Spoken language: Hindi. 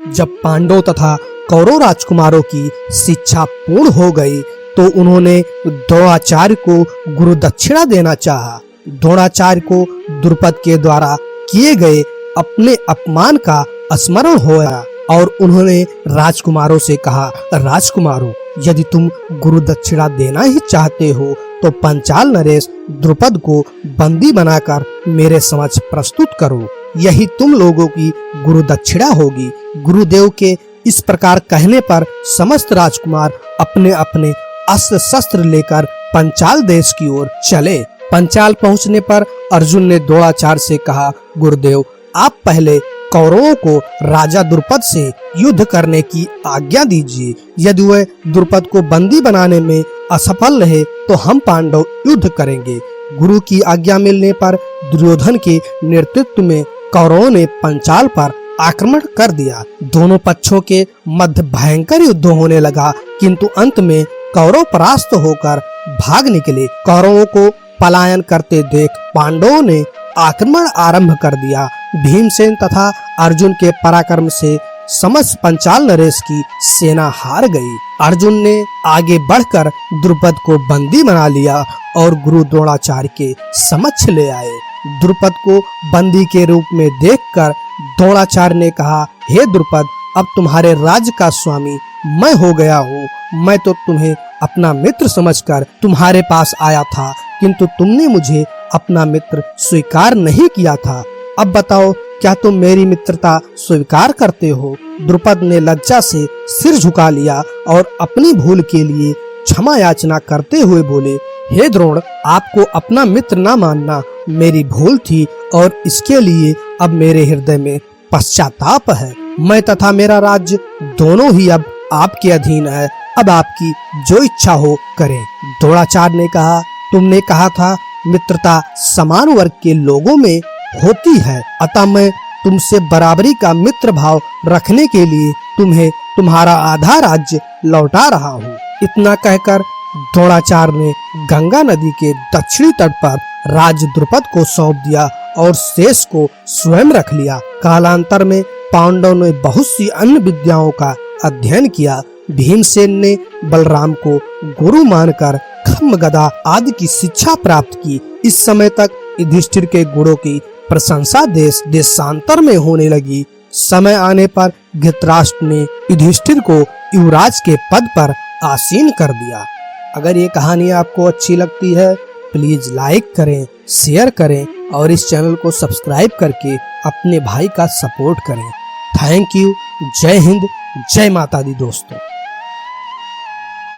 जब पांडव तथा कौरव राजकुमारों की शिक्षा पूर्ण हो गई तो उन्होंने द्रोणाचार्य को गुरु दक्षिणा देना चाहा। द्रोणाचार्य को द्रुपद के द्वारा किए गए अपने अपमान का स्मरण होया और उन्होंने राजकुमारों से कहा, राजकुमारों, यदि तुम गुरु दक्षिणा देना ही चाहते हो तो पंचाल नरेश द्रुपद को बंदी बनाकर मेरे समक्ष प्रस्तुत करो, यही तुम लोगों की गुरु दक्षिणा होगी। गुरुदेव के इस प्रकार कहने पर समस्त राजकुमार अपने अपने अस्त्र शस्त्र लेकर पंचाल देश की ओर चले। पंचाल पहुंचने पर अर्जुन ने द्रोणाचार्य से कहा, गुरुदेव, आप पहले कौरवों को राजा द्रुपद से युद्ध करने की आज्ञा दीजिए। यदि वह द्रुपद को बंदी बनाने में असफल रहे तो हम पांडव युद्ध करेंगे। गुरु की आज्ञा मिलने पर दुर्योधन के नेतृत्व में कौरवों ने पंचाल पर आक्रमण कर दिया। दोनों पक्षों के मध्य भयंकर युद्ध होने लगा, किंतु अंत में कौरव परास्त होकर भाग निकले। कौरवों को पलायन करते देख पांडवों ने आक्रमण आरंभ कर दिया। भीमसेन तथा अर्जुन के पराक्रम से समस्त पंचाल नरेश की सेना हार गई। अर्जुन ने आगे बढ़कर द्रुपद को बंदी बना लिया और गुरु द्रोणाचार्य के समक्ष ले आए। द्रुपद को बंदी के रूप में देखकर द्रोणाचार्य ने कहा, हे द्रुपद, अब तुम्हारे राज्य का स्वामी मैं हो गया हूँ। मैं तो तुम्हें अपना मित्र समझकर तुम्हारे पास आया था, किंतु तुमने मुझे अपना मित्र स्वीकार नहीं किया था। अब बताओ, क्या तुम मेरी मित्रता स्वीकार करते हो? द्रुपद ने लज्जा से सिर झुका लिया और अपनी भूल के लिए क्षमा याचना करते हुए बोले, हे द्रोण, आपको अपना मित्र न मानना मेरी भूल थी और इसके लिए अब मेरे हृदय में पश्चाताप है। मैं तथा मेरा राज्य दोनों ही अब आपके अधीन है। अब आपकी जो इच्छा हो करें। द्रोणाचार्य ने कहा, तुमने कहा था मित्रता समान वर्ग के लोगों में होती है, अतः मैं तुमसे बराबरी का मित्र भाव रखने के लिए तुम्हें तुम्हारा आधा राज्य लौटा रहा हूँ। इतना कहकर द्रोणाचार्य ने गंगा नदी के दक्षिणी तट पर राज्य द्रुपद को सौंप दिया और शेष को स्वयं रख लिया। कालांतर में पांडवों ने बहुत सी अन्य विद्याओं का अध्ययन किया। भीमसेन ने बलराम को गुरु मानकर खम्भ गदा आदि की शिक्षा प्राप्त की। इस समय तक युधिष्ठिर के गुणों की प्रशंसा देश देशांतर में होने लगी। समय आने पर धृतराष्ट्र ने युधिष्ठिर को युवराज के पद पर आसीन कर दिया। अगर ये कहानी आपको अच्छी लगती है, प्लीज लाइक करें, शेयर करें और इस चैनल को सब्सक्राइब करके अपने भाई का सपोर्ट करें। Thank you. जय हिंद, जय माता दी दोस्तों।